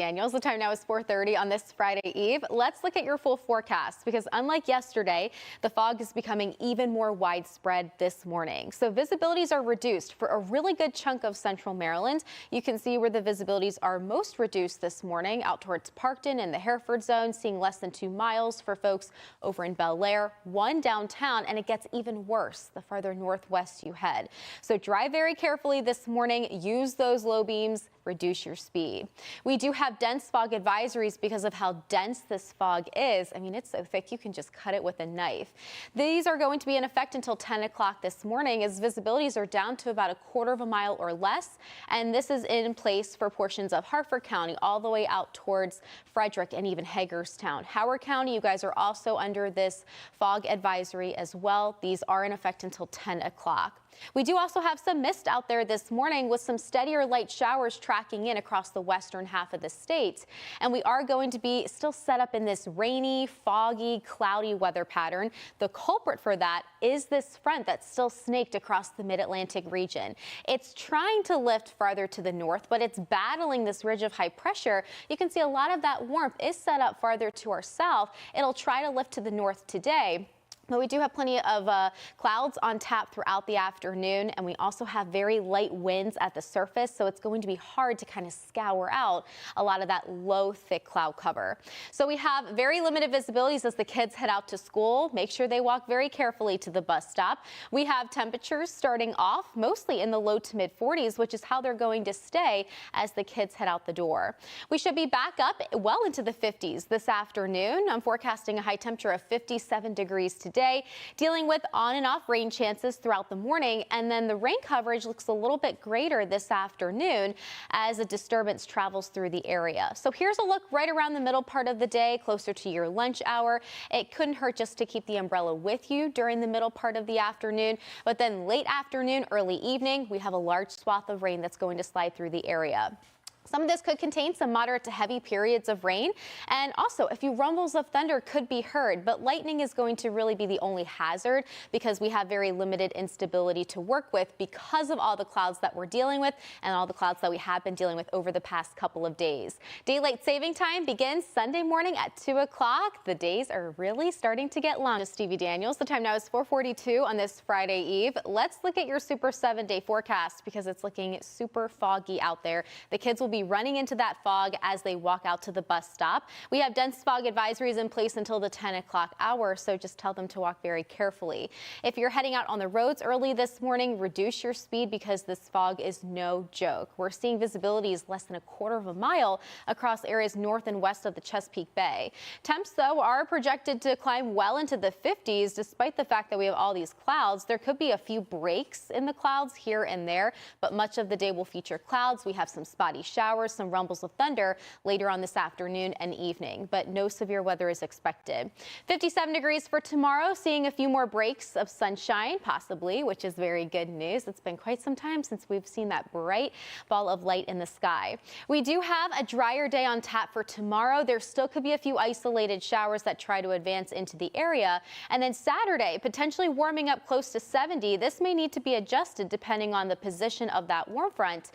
Daniels. The time now is 4:30 on this Friday Eve. Let's look at your full forecast because unlike yesterday, the fog is becoming even more widespread this morning. So visibilities are reduced for a really good chunk of central Maryland. You can see where the visibilities are most reduced this morning out towards Parkton and the Hereford zone, seeing less than 2 miles for folks over in Bel Air, 1 downtown, and it gets even worse the farther northwest you head. So drive very carefully this morning. Use those low beams. Reduce your speed. We do have dense fog advisories because of how dense this fog is. I mean, it's so thick you can just cut it with a knife. These are going to be in effect until 10 o'clock this morning as visibilities are down to about 1/4 mile or less. And this is in place for portions of Harford County all the way out towards Frederick and even Hagerstown. Howard County, you guys are also under this fog advisory as well. These are in effect until 10 o'clock. We do also have some mist out there this morning with some steadier light showers tracking in across the western half of the state. And we are going to be still set up in this rainy, foggy, cloudy weather pattern. The culprit for that is this front that's still snaked across the mid-Atlantic region. It's trying to lift farther to the north, but it's battling this ridge of high pressure. You can see a lot of that warmth is set up farther to our south. It'll try to lift to the north today. But we do have plenty of clouds on tap throughout the afternoon, and we also have very light winds at the surface, so it's going to be hard to kind of scour out a lot of that low, thick cloud cover. So we have very limited visibilities as the kids head out to school. Make sure they walk very carefully to the bus stop. We have temperatures starting off mostly in the low to mid 40s, which is how they're going to stay as the kids head out the door. We should be back up well into the 50s this afternoon. I'm forecasting a high temperature of 57 degrees today. Dealing with on and off rain chances throughout the morning, and then the rain coverage looks a little bit greater this afternoon as a disturbance travels through the area. So here's a look right around the middle part of the day, closer to your lunch hour. It couldn't hurt just to keep the umbrella with you during the middle part of the afternoon, but then late afternoon, early evening, we have a large swath of rain that's going to slide through the area. Some of this could contain some moderate to heavy periods of rain, and also a few rumbles of thunder could be heard, but lightning is going to really be the only hazard because we have very limited instability to work with because of all the clouds that we're dealing with and all the clouds that we have been dealing with over the past couple of days. Daylight saving time begins Sunday morning at 2 o'clock. The days are really starting to get long. Stevie Daniels. The time now is 4:42 on this Friday Eve. Let's look at your Super 7-day forecast because it's looking super foggy out there. The kids will be running into that fog as they walk out to the bus stop. We have dense fog advisories in place until the 10 o'clock hour, so just tell them to walk very carefully. If you're heading out on the roads early this morning, reduce your speed because this fog is no joke. We're seeing visibilities less than 1/4 mile across areas north and west of the Chesapeake Bay. Temps, though, are projected to climb well into the 50s despite the fact that we have all these clouds. There could be a few breaks in the clouds here and there, but much of the day will feature clouds. We have some spotty showers, some rumbles of thunder later on this afternoon and evening, but no severe weather is expected. 57 degrees for tomorrow, seeing a few more breaks of sunshine, possibly, which is very good news. It's been quite some time since we've seen that bright ball of light in the sky. We do have a drier day on tap for tomorrow. There still could be a few isolated showers that try to advance into the area. And then Saturday, potentially warming up close to 70. This may need to be adjusted depending on the position of that warm front,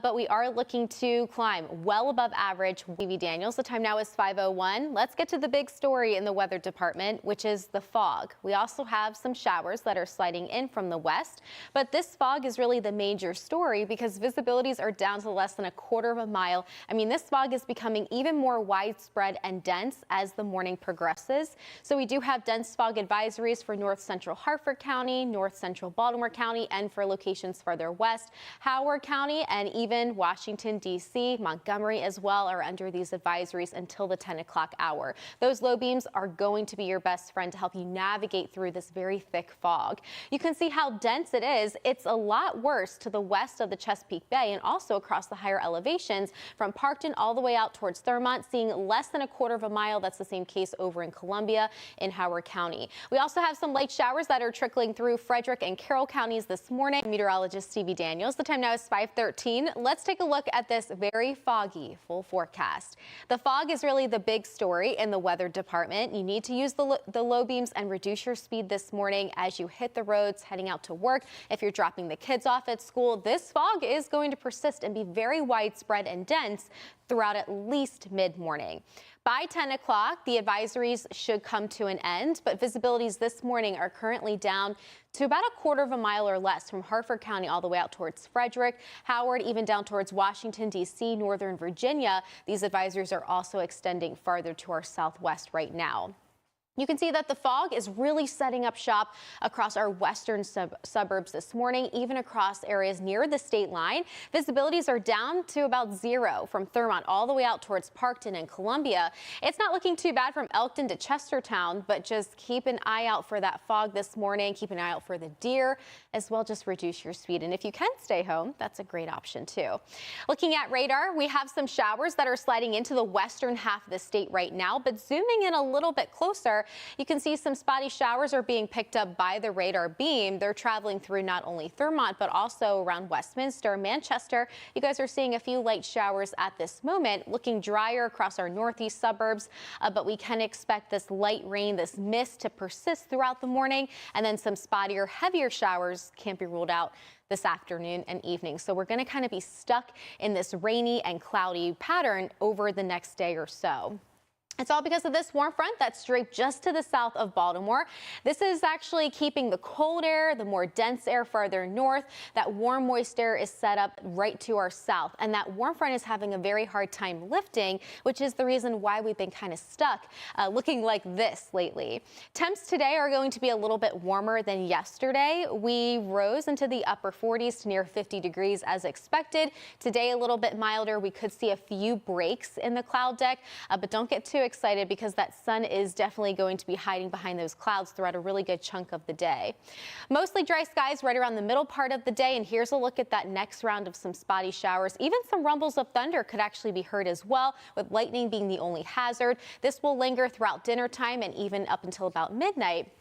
but we are looking to climb well above average. Stevie Daniels. The time now is 5:01. Let's get to the big story in the weather department, which is the fog. We also have some showers that are sliding in from the west, but this fog is really the major story because visibilities are down to less than 1/4 mile. I mean, this fog is becoming even more widespread and dense as the morning progresses. So we do have dense fog advisories for north central Harford County, north central Baltimore County, and for locations further west, Howard County, and even Washington, D.C. Montgomery as well are under these advisories until the 10 o'clock hour. Those low beams are going to be your best friend to help you navigate through this very thick fog. You can see how dense it is. It's a lot worse to the west of the Chesapeake Bay and also across the higher elevations from Parkton all the way out towards Thurmont, seeing less than 1/4 mile. That's the same case over in Columbia in Howard County. We also have some light showers that are trickling through Frederick and Carroll counties this morning. Meteorologist Stevie Daniels. The time now is 5:13. Let's take a look at this very foggy full forecast. The fog is really the big story in the weather department. You need to use the low beams and reduce your speed this morning as you hit the roads heading out to work. If you're dropping the kids off at school, this fog is going to persist and be very widespread and dense throughout at least mid-morning. By 10 o'clock, the advisories should come to an end, but visibilities this morning are currently down to about a quarter of a mile or less from Harford County all the way out towards Frederick, Howard, even down towards Washington, D.C., Northern Virginia. These advisories are also extending farther to our southwest right now. You can see that the fog is really setting up shop across our western suburbs this morning, even across areas near the state line. Visibilities are down to about 0 from Thurmont all the way out towards Parkton and Columbia. It's not looking too bad from Elkton to Chestertown, but just keep an eye out for that fog this morning. Keep an eye out for the deer as well. Just reduce your speed. And if you can stay home, that's a great option too. Looking at radar, we have some showers that are sliding into the western half of the state right now, but zooming in a little bit closer, you can see some spotty showers are being picked up by the radar beam. They're traveling through not only Thurmont, but also around Westminster, Manchester. You guys are seeing a few light showers at this moment, looking drier across our northeast suburbs, but we can expect this light rain, this mist to persist throughout the morning, and then some spottier, heavier showers can't be ruled out this afternoon and evening. So we're going to kind of be stuck in this rainy and cloudy pattern over the next day or so. It's all because of this warm front that's draped just to the south of Baltimore. This is actually keeping the cold air, the more dense air farther north. That warm, moist air is set up right to our south, and that warm front is having a very hard time lifting, which is the reason why we've been kind of stuck looking like this lately. Temps today are going to be a little bit warmer than yesterday. We rose into the upper 40s to near 50 degrees as expected. Today a little bit milder. We could see a few breaks in the cloud deck, but don't get too excited because that sun is definitely going to be hiding behind those clouds throughout a really good chunk of the day. Mostly dry skies right around the middle part of the day, and here's a look at that next round of some spotty showers. Even some rumbles of thunder could actually be heard as well, with lightning being the only hazard. This will linger throughout dinner time and even up until about midnight.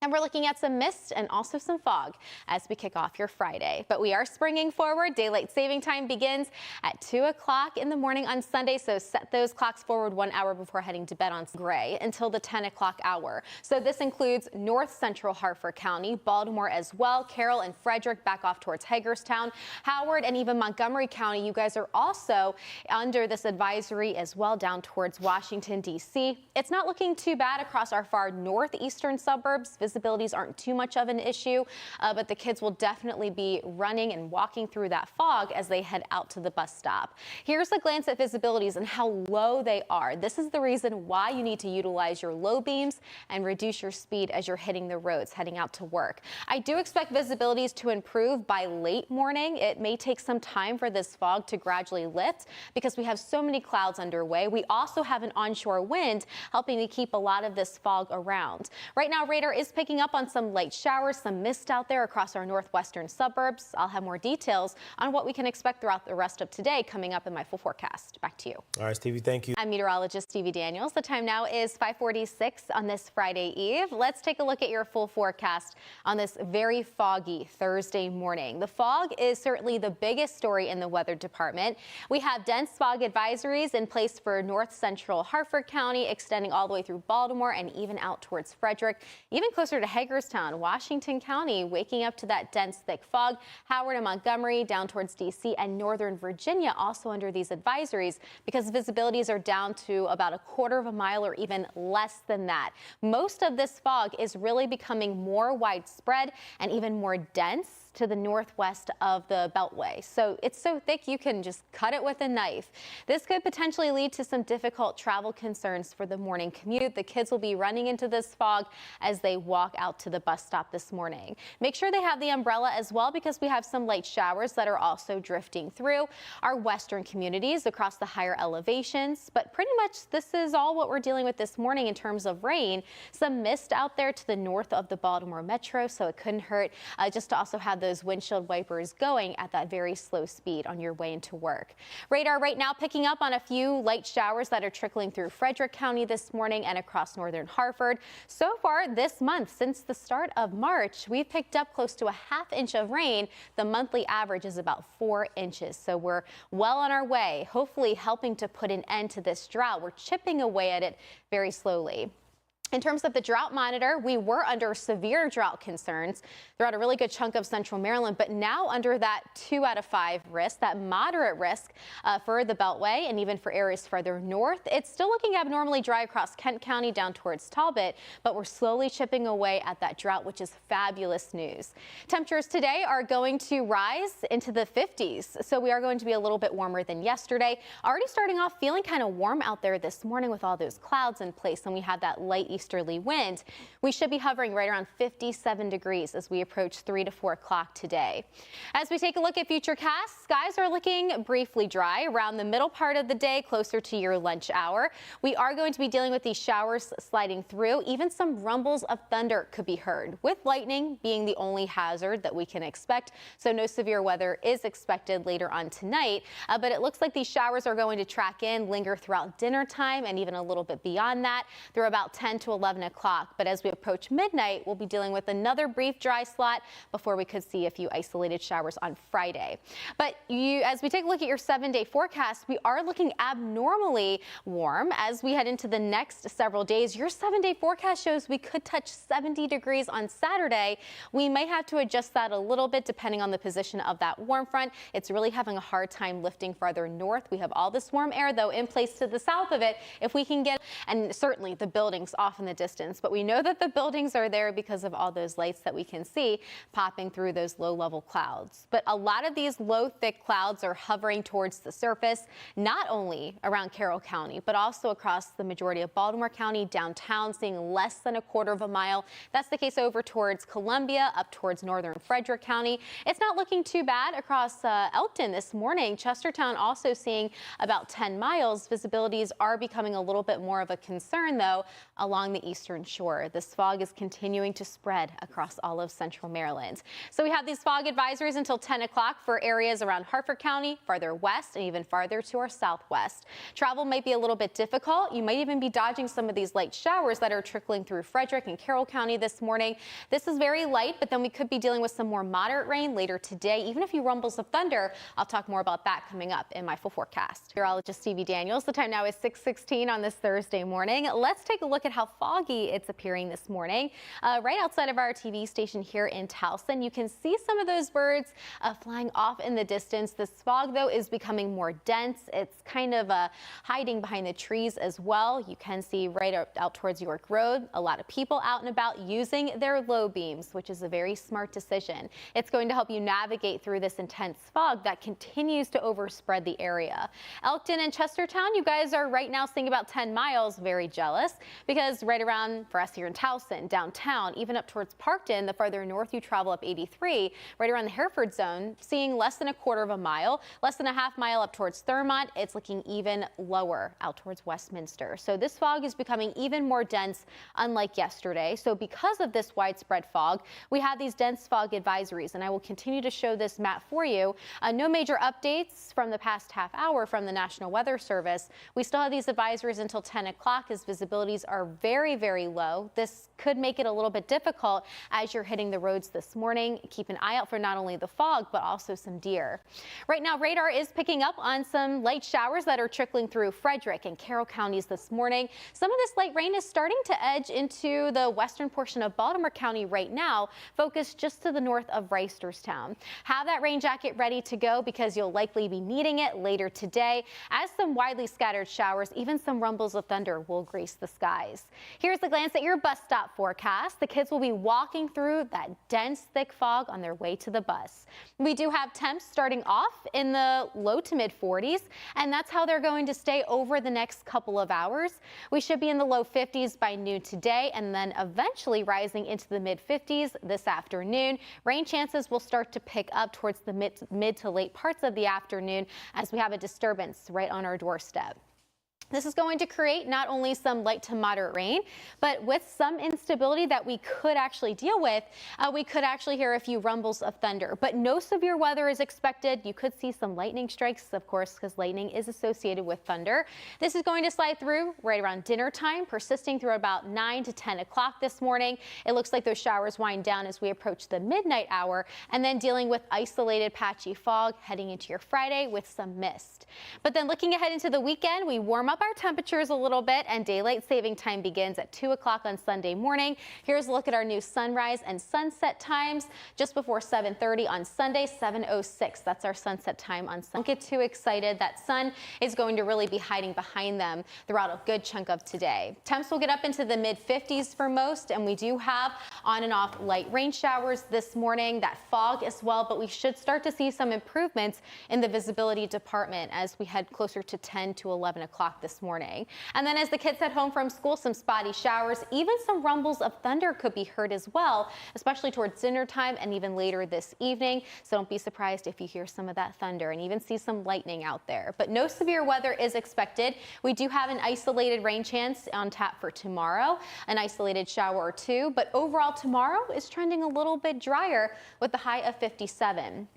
And we're looking at some mist and also some fog as we kick off your Friday. But we are springing forward. Daylight saving time begins at 2 o'clock in the morning on Sunday. So set those clocks forward 1 hour before heading to bed on gray until the 10 o'clock hour. So this includes north central Harford County, Baltimore as well, Carroll and Frederick back off towards Hagerstown, Howard and even Montgomery County. You guys are also under this advisory as well down towards Washington, D.C. It's not looking too bad across our far northeastern suburbs. Visibilities aren't too much of an issue, but the kids will definitely be running and walking through that fog as they head out to the bus stop. Here's a glance at visibilities and how low they are. This is the reason why you need to utilize your low beams and reduce your speed as you're hitting the roads heading out to work. I do expect visibilities to improve by late morning. It may take some time for this fog to gradually lift because we have so many clouds underway. We also have an onshore wind helping to keep a lot of this fog around. Right now, radar is picking up on some light showers, some mist out there across our northwestern suburbs. I'll have more details on what we can expect throughout the rest of today coming up in my full forecast. Back to you. All right, Stevie, thank you. I'm meteorologist Stevie Daniels. The time now is 5:46 on this Friday Eve. Let's take a look at your full forecast on this very foggy Thursday morning. The fog is certainly the biggest story in the weather department. We have dense fog advisories in place for north central Harford County, extending all the way through Baltimore and even out towards Frederick, even closer to Hagerstown, Washington County, waking up to that dense, thick fog. Howard and Montgomery down towards D.C. and Northern Virginia also under these advisories because visibilities are down to about a quarter of a mile or even less than that. Most of this fog is really becoming more widespread and even more dense to the northwest of the Beltway. So it's so thick you can just cut it with a knife. This could potentially lead to some difficult travel concerns for the morning commute. The kids will be running into this fog as they walk out to the bus stop this morning. Make sure they have the umbrella as well because we have some light showers that are also drifting through our western communities across the higher elevations. But pretty much this is all what we're dealing with this morning in terms of rain. Some mist out there to the north of the Baltimore Metro, so it couldn't hurt just to also have those windshield wipers going at that very slow speed on your way into work. Radar right now picking up on a few light showers that are trickling through Frederick County this morning and across northern Harford. So far this month, since the start of March, we've picked up close to a ½ inch of rain. The monthly average is about 4 inches. So we're well on our way, hopefully helping to put an end to this drought. We're chipping away at it very slowly. In terms of the drought monitor, we were under severe drought concerns throughout a really good chunk of central Maryland, but now under that 2 out of 5 risk, that moderate risk for the Beltway and even for areas further north. It's still looking abnormally dry across Kent County down towards Talbot, but we're slowly chipping away at that drought, which is fabulous news. Temperatures today are going to rise into the 50s, so we are going to be a little bit warmer than yesterday. Already starting off feeling kind of warm out there this morning with all those clouds in place, and we have that light easterly wind. We should be hovering right around 57 degrees as we approach 3 to 4 o'clock today. As we take a look at futurecasts, skies are looking briefly dry around the middle part of the day, closer to your lunch hour. We are going to be dealing with these showers sliding through. Even some rumbles of thunder could be heard, with lightning being the only hazard that we can expect. So no severe weather is expected later on tonight, but it looks like these showers are going to track in, linger throughout dinner time, and even a little bit beyond that through about 10 to 11 o'clock. But as we approach midnight, we'll be dealing with another brief dry slot before we could see a few isolated showers on Friday. But as we take a look at your 7-day forecast, we are looking abnormally warm as we head into the next several days. Your 7-day forecast shows we could touch 70 degrees on Saturday. We may have to adjust that a little bit depending on the position of that warm front. It's really having a hard time lifting farther north. We have all this warm air, though, in place to the south of it. If we can get, and certainly the buildings off in the distance, but we know that the buildings are there because of all those lights that we can see popping through those low-level clouds. But a lot of these low, thick clouds are hovering towards the surface, not only around Carroll County, but also across the majority of Baltimore County, downtown, seeing less than a quarter of a mile. That's the case over towards Columbia, up towards northern Frederick County. It's not looking too bad across Elkton this morning. Chestertown also seeing about 10 miles. Visibilities are becoming a little bit more of a concern, though, along the eastern shore. This fog is continuing to spread across all of central Maryland. So we have these fog advisories until 10 o'clock for areas around Harford County, farther west, and even farther to our southwest. Travel might be a little bit difficult. You might even be dodging some of these light showers that are trickling through Frederick and Carroll County this morning. This is very light, but then we could be dealing with some more moderate rain later today, even a few rumbles of thunder. I'll talk more about that coming up in my full forecast. Meteorologist Stevie Daniels. The time now is 6:16 on this Thursday morning. Let's take a look at how foggy it's appearing this morning. Right outside of our TV station here in Towson, you can see some of those birds flying off in the distance. This fog, though, is becoming more dense. It's kind of hiding behind the trees as well. You can see right out towards York Road, a lot of people out and about using their low beams, which is a very smart decision. It's going to help you navigate through this intense fog that continues to overspread the area. Elkton and Chestertown, you guys are right now seeing about 10 miles. Very jealous, because right around for us here in Towson, downtown, even up towards Parkton, the farther north you travel up 83, right around the Hereford zone, seeing less than a quarter of a mile, less than a half mile up towards Thurmont. It's looking even lower out towards Westminster. So this fog is becoming even more dense, unlike yesterday. So because of this widespread fog, we have these dense fog advisories, and I will continue to show this map for you. No major updates from the past half hour from the National Weather Service. We still have these advisories until 10 o'clock as visibilities are very, very low. This could make it a little bit difficult as you're hitting the roads this morning. Keep an eye out for not only the fog, but also some deer. Right now, radar is picking up on some light showers that are trickling through Frederick and Carroll counties this morning. Some of this light rain is starting to edge into the western portion of Baltimore County right now, focused just to the north of Reisterstown. Have that rain jacket ready to go because you'll likely be needing it later today, as some widely scattered showers, even some rumbles of thunder, will grace the skies. Here's a glance at your bus stop forecast. The kids will be walking through that dense, thick fog on their way to the bus. We do have temps starting off in the low to mid 40s, and that's how they're going to stay over the next couple of hours. We should be in the low 50s by noon today, and then eventually rising into the mid 50s this afternoon. Rain chances will start to pick up towards the mid to late parts of the afternoon as we have a disturbance right on our doorstep. This is going to create not only some light to moderate rain, but with some instability that we could actually deal with. We could actually hear a few rumbles of thunder, but no severe weather is expected. You could see some lightning strikes, of course, because lightning is associated with thunder. This is going to slide through right around dinner time, persisting through about 9 to 10 o'clock this morning. It looks like those showers wind down as we approach the midnight hour, and then dealing with isolated patchy fog heading into your Friday with some mist. But then looking ahead into the weekend, we warm up our temperatures a little bit, and daylight saving time begins at 2 o'clock on Sunday morning. Here's a look at our new sunrise and sunset times. Just before 7:30 on Sunday, 7:06. That's our sunset time on Sunday. Don't get too excited. That sun is going to really be hiding behind them throughout a good chunk of today. Temps will get up into the mid-50s for most, and we do have on and off light rain showers this morning. That fog as well, but we should start to see some improvements in the visibility department as we head closer to 10 to 11 o'clock this morning. And then as the kids head home from school, some spotty showers, even some rumbles of thunder could be heard as well, especially towards dinner time and even later this evening. So don't be surprised if you hear some of that thunder and even see some lightning out there. But no severe weather is expected. We do have an isolated rain chance on tap for tomorrow, an isolated shower or two, but overall tomorrow is trending a little bit drier with the high of 57.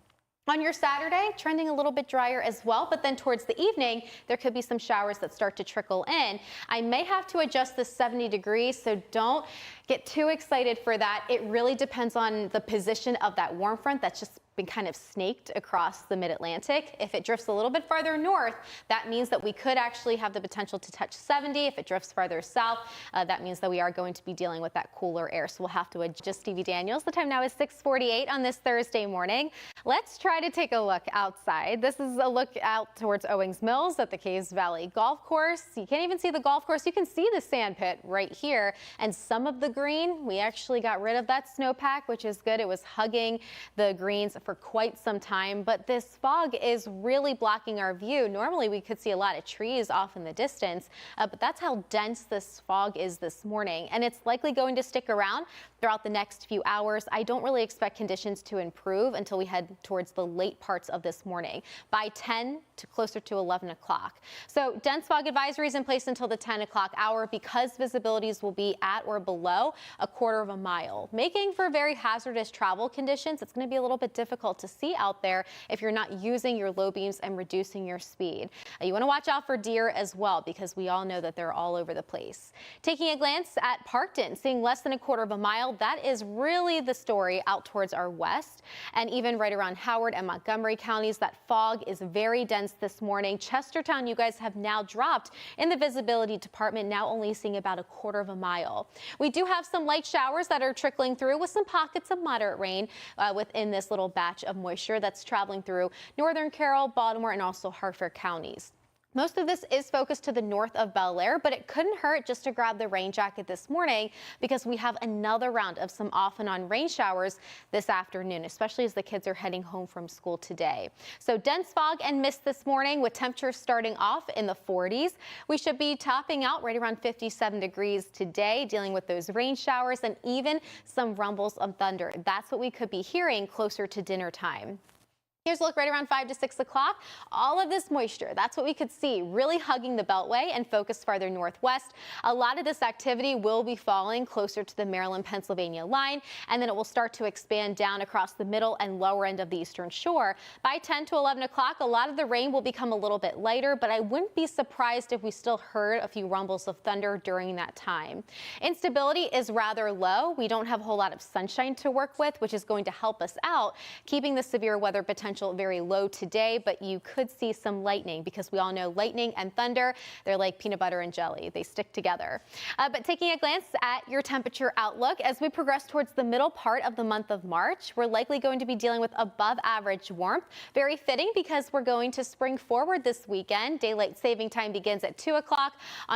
On your Saturday, trending a little bit drier as well, but then towards the evening, there could be some showers that start to trickle in. I may have to adjust the 70 degrees, so don't get too excited for that. It really depends on the position of that warm front that's just been kind of snaked across the mid-Atlantic. If it drifts a little bit farther north, that means that we could actually have the potential to touch 70. If it drifts farther south, that means that we are going to be dealing with that cooler air. So we'll have to adjust. Stevie Daniels. The time now is 6:48 on this Thursday morning. Let's try to take a look outside. This is a look out towards Owings Mills at the Caves Valley Golf Course. You can't even see the golf course. You can see the sand pit right here and some of the green. We actually got rid of that snowpack, which is good. It was hugging the greens for quite some time, but this fog is really blocking our view. Normally we could see a lot of trees off in the distance, but that's how dense this fog is this morning, and it's likely going to stick around throughout the next few hours. I don't really expect conditions to improve until we head towards the late parts of this morning by 10 to closer to 11 o'clock. So dense fog advisories in place until the 10 o'clock hour because visibilities will be at or below a quarter of a mile, making for very hazardous travel conditions. It's going to be a little bit difficult to see out there if you're not using your low beams and reducing your speed. You want to watch out for deer as well because we all know that they're all over the place. Taking a glance at Parkton, seeing less than a quarter of a mile, that is really the story out towards our west and even right around Howard and Montgomery counties. That fog is very dense this morning. Chestertown, you guys have now dropped in the visibility department, now only seeing about a quarter of a mile. We do have some light showers that are trickling through with some pockets of moderate rain within this little batch of moisture that's traveling through northern Carroll, Baltimore, and also Hartford counties. Most of this is focused to the north of Bel Air, but it couldn't hurt just to grab the rain jacket this morning because we have another round of some off and on rain showers this afternoon, especially as the kids are heading home from school today. So dense fog and mist this morning with temperatures starting off in the 40s. We should be topping out right around 57 degrees today, dealing with those rain showers and even some rumbles of thunder. That's what we could be hearing closer to dinner time. Here's a look right around 5 to 6 o'clock. All of this moisture, that's what we could see, really hugging the Beltway and focus farther northwest. A lot of this activity will be falling closer to the Maryland-Pennsylvania line, and then it will start to expand down across the middle and lower end of the eastern shore. By 10 to 11 o'clock, a lot of the rain will become a little bit lighter, but I wouldn't be surprised if we still heard a few rumbles of thunder during that time. Instability is rather low. We don't have a whole lot of sunshine to work with, which is going to help us out, keeping the severe weather potential very low today, but you could see some lightning because we all know lightning and thunder, they're like peanut butter and jelly. They stick together. But taking a glance at your temperature outlook, as we progress towards the middle part of the month of March, we're likely going to be dealing with above average warmth. Very fitting because we're going to spring forward this weekend. Daylight saving time begins at 2 o'clock on